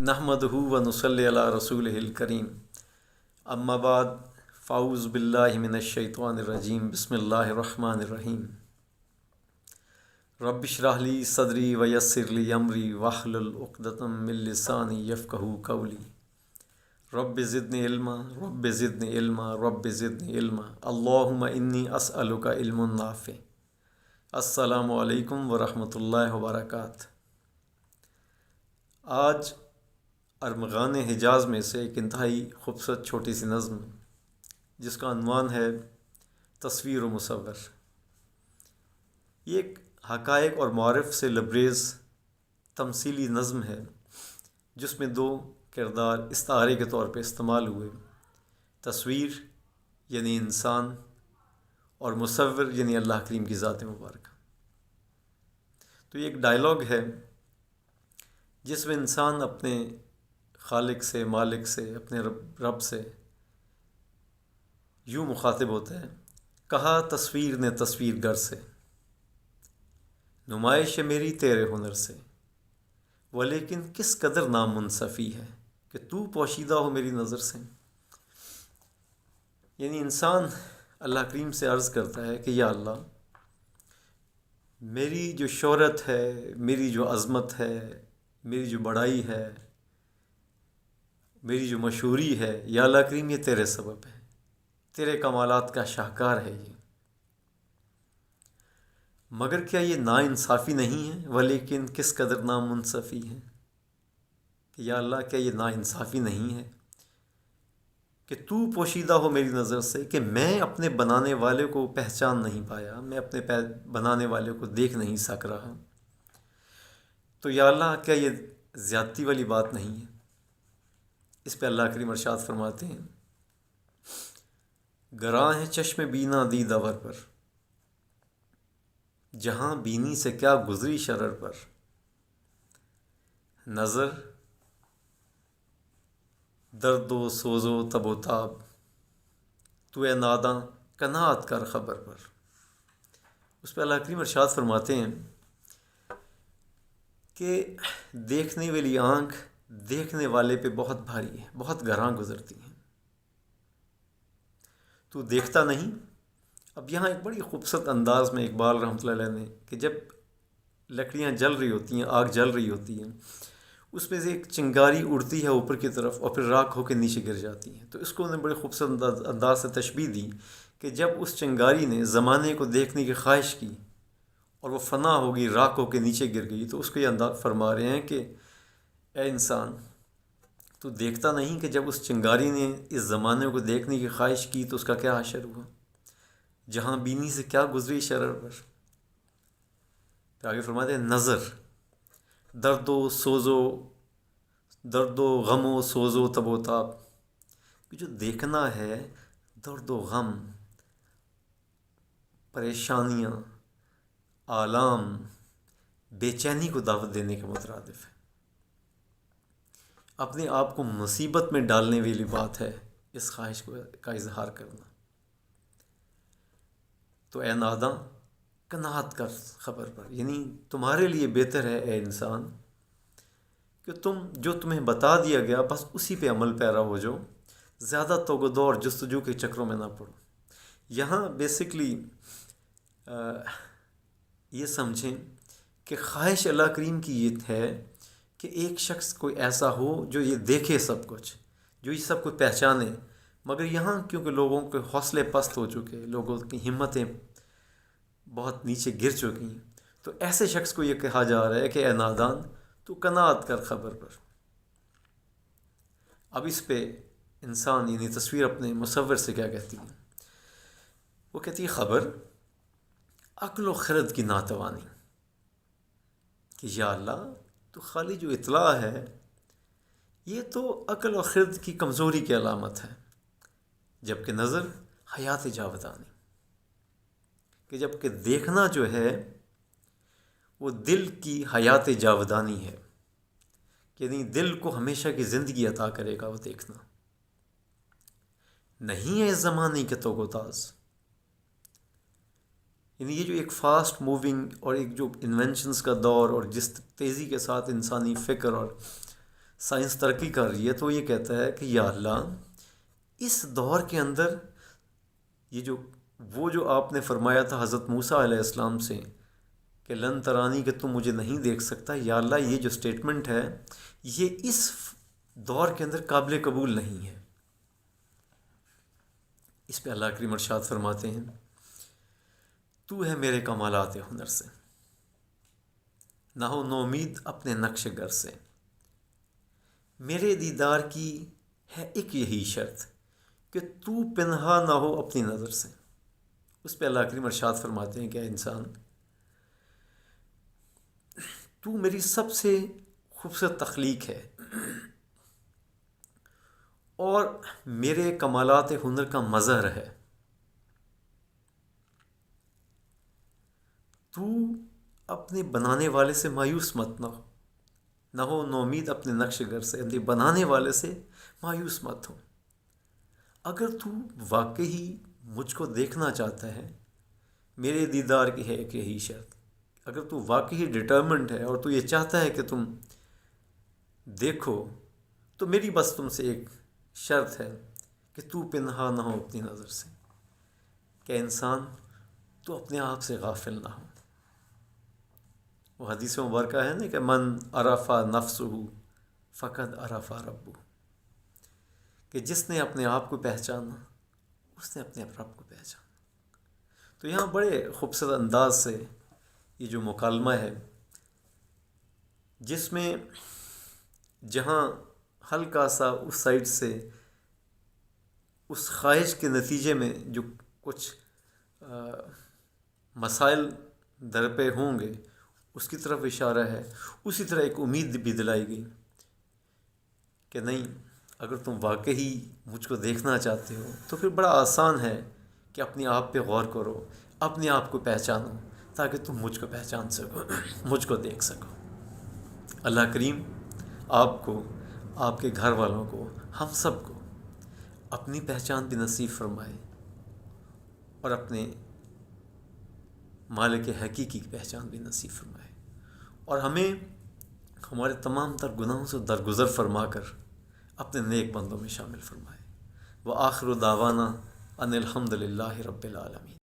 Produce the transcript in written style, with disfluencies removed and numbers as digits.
نحمدہ و نصلی علی رسولہ الکریم اما بعد فاعوذ باللہ من الشیطان الرجیم بسم اللہ الرحمن الرحیم رب اشرح لی صدری ویسر لی امری واحلل عقدۃ من لسانی یفقہوا قولی رب زدنی علما رب زدنی علما رب زدنی علما اللہم انی اسألک علم نافع۔ السلام علیکم ورحمۃ اللہ وبرکاتہ۔ آج ارمغان حجاز میں سے ایک انتہائی خوبصورت چھوٹی سی نظم جس کا عنوان ہے تصویر و مصور۔ یہ ایک حقائق اور معارف سے لبریز تمثیلی نظم ہے جس میں دو کردار استعارے کے طور پہ استعمال ہوئے، تصویر یعنی انسان اور مصور یعنی اللہ کریم کی ذات مبارکہ۔ تو یہ ایک ڈائلاگ ہے جس میں انسان اپنے خالق سے، مالک سے، اپنے رب سے یوں مخاطب ہوتا ہے، کہا تصویر نے تصویر گر سے، نمائش ہے میری تیرے ہنر سے، ولیکن کس قدر نامنصفی ہے کہ تو پوشیدہ ہو میری نظر سے۔ یعنی انسان اللہ کریم سے عرض کرتا ہے کہ یا اللہ، میری جو شہرت ہے، میری جو عظمت ہے، میری جو بڑائی ہے، میری جو مشہوری ہے، یا اللہ کریم یہ تیرے سبب ہے، تیرے کمالات کا شاہکار ہے یہ، مگر کیا یہ ناانصافی نہیں ہے؟ ولیکن کس قدر نامنصفی ہے کہ یا اللہ کیا یہ ناانصافی نہیں ہے کہ تو پوشیدہ ہو میری نظر سے، کہ میں اپنے بنانے والے کو پہچان نہیں پایا، میں اپنے بنانے والے کو دیکھ نہیں سک رہا، تو یا اللہ کیا یہ زیادتی والی بات نہیں ہے؟ اس پہ اللہ کریم ارشاد فرماتے ہیں، گراں ہے چشم بینا دیدہ ور پر، جہاں بینی سے کیا گزری شرر پر، نظر درد و سوز و تب و تاب، تو اے ناداں قناعت کر خبر پر۔ اس پہ اللہ کریم ارشاد فرماتے ہیں کہ دیکھنے والی آنکھ دیکھنے والے پہ بہت بھاری ہے، بہت گراں گزرتی ہیں، تو دیکھتا نہیں۔ اب یہاں ایک بڑی خوبصورت انداز میں اقبال رحمۃ اللہ علیہ نے کہ جب لکڑیاں جل رہی ہوتی ہیں، آگ جل رہی ہوتی ہیں، اس میں سے ایک چنگاری اڑتی ہے اوپر کی طرف اور پھر راکھ ہو کے نیچے گر جاتی ہے، تو اس کو انہوں نے بڑے خوبصورت انداز سے تشبیہ دی کہ جب اس چنگاری نے زمانے کو دیکھنے کی خواہش کی اور وہ فنا ہو گئی، راکھ ہو کے نیچے گر گئی، تو اس کو یہ انداز فرما رہے ہیں کہ اے انسان، تو دیکھتا نہیں کہ جب اس چنگاری نے اس زمانے کو دیکھنے کی خواہش کی تو اس کا کیا حشر ہوا، جہاں بینی سے کیا گزری شرر پر۔ پھر آگے فرماتے ہیں، نظر درد و غم و سوز و تب و تاب، جو دیکھنا ہے درد و غم، پریشانیاں، آلام، بے چینی کو دعوت دینے کے مترادف ہے، اپنے آپ کو مصیبت میں ڈالنے والی بات ہے اس خواہش کا اظہار کرنا۔ تو اے ناداں قناعت کر خبر پر، یعنی تمہارے لیے بہتر ہے اے انسان کہ جو تمہیں بتا دیا گیا بس اسی پہ عمل پیرا ہو جاؤ، زیادہ توگ و دو اور جستجو کے چکروں میں نہ پڑو۔ یہاں بیسکلی یہ سمجھیں کہ خواہش اللہ کریم کی یہ ہے کہ ایک شخص کوئی ایسا ہو جو یہ دیکھے سب کچھ، جو یہ سب کچھ پہچانے، مگر یہاں کیونکہ لوگوں کے حوصلے پست ہو چکے، لوگوں کی ہمتیں بہت نیچے گر چکی ہیں، تو ایسے شخص کو یہ کہا جا رہا ہے کہ اے نادان تو قناعت کر خبر پر۔ اب اس پہ انسان یعنی تصویر اپنے مصور سے کیا کہتی ہے؟ وہ کہتی ہے، خبر عقل و خرد کی ناتوانی، کہ یا اللہ تو خالی جو اطلاع ہے یہ تو عقل و خرد کی کمزوری کی علامت ہے، جبکہ نظر حیات جاودانی، کہ جب کہ دیکھنا جو ہے وہ دل کی حیات جاودانی ہے، یعنی دل کو ہمیشہ کی زندگی عطا کرے گا وہ دیکھنا، نہیں ہے اس زمانے کے توگ و تاز۔ یعنی یہ جو ایک فاسٹ موونگ اور ایک جو انوینشنز کا دور اور جس تیزی کے ساتھ انسانی فکر اور سائنس ترقی کر رہی ہے تو یہ کہتا ہے کہ یا اللہ اس دور کے اندر یہ جو آپ نے فرمایا تھا حضرت موسیٰ علیہ السلام سے کہ لن ترانی کہ تم مجھے نہیں دیکھ سکتا، یا اللہ یہ جو سٹیٹمنٹ ہے یہ اس دور کے اندر قابل قبول نہیں ہے۔ اس پہ اللہ کریم ارشاد فرماتے ہیں تو ہے میرے کمالات ہنر سے، نہ ہو نومید اپنے نقش گر سے، میرے دیدار کی ہے ایک یہی شرط کہ تو پنہا نہ ہو اپنی نظر سے۔ اس پہ اللہ کریم ارشاد فرماتے ہیں کہ انسان تو میری سب سے خوبصورت تخلیق ہے اور میرے کمالات ہنر کا مظہر ہے، تو اپنے بنانے والے سے مایوس مت نہ ہو نومید اپنے نقش گر سے، یعنی بنانے والے سے مایوس مت ہو۔ اگر تو واقعی مجھ کو دیکھنا چاہتا ہے، میرے دیدار کی ہے ایک یہی شرط، اگر تو واقعی ڈٹرمنٹ ہے اور تو یہ چاہتا ہے کہ تم دیکھو، تو میری بس تم سے ایک شرط ہے کہ تو پنہا نہ ہو اپنی نظر سے، کہ انسان تو اپنے آپ سے غافل نہ ہو۔ وہ حدیث مبارکہ ہے نا کہ من عرف نفسہ فقد عرف ربہ، کہ جس نے اپنے آپ کو پہچانا اس نے اپنے رب کو پہچانا۔ تو یہاں بڑے خوبصورت انداز سے یہ جو مکالمہ ہے، جس میں جہاں ہلکا سا اس سائڈ سے اس خواہش کے نتیجے میں جو کچھ مسائل درپے ہوں گے اس کی طرف اشارہ ہے، اسی طرح ایک امید بھی دلائی گئی کہ نہیں، اگر تم واقعی مجھ کو دیکھنا چاہتے ہو تو پھر بڑا آسان ہے کہ اپنے آپ پہ غور کرو، اپنے آپ کو پہچانو، تاکہ تم مجھ کو پہچان سکو، مجھ کو دیکھ سکو۔ اللہ کریم آپ کو، آپ کے گھر والوں کو، ہم سب کو اپنی پہچان بھی نصیب فرمائے اور اپنے مالک حقیقی کی پہچان بھی نصیب فرمائے، اور ہمیں ہمارے تمام تر گناہوں سے درگزر فرما کر اپنے نیک بندوں میں شامل فرمائے۔ وآخر دعوانا ان الحمد للہ رب العالمین۔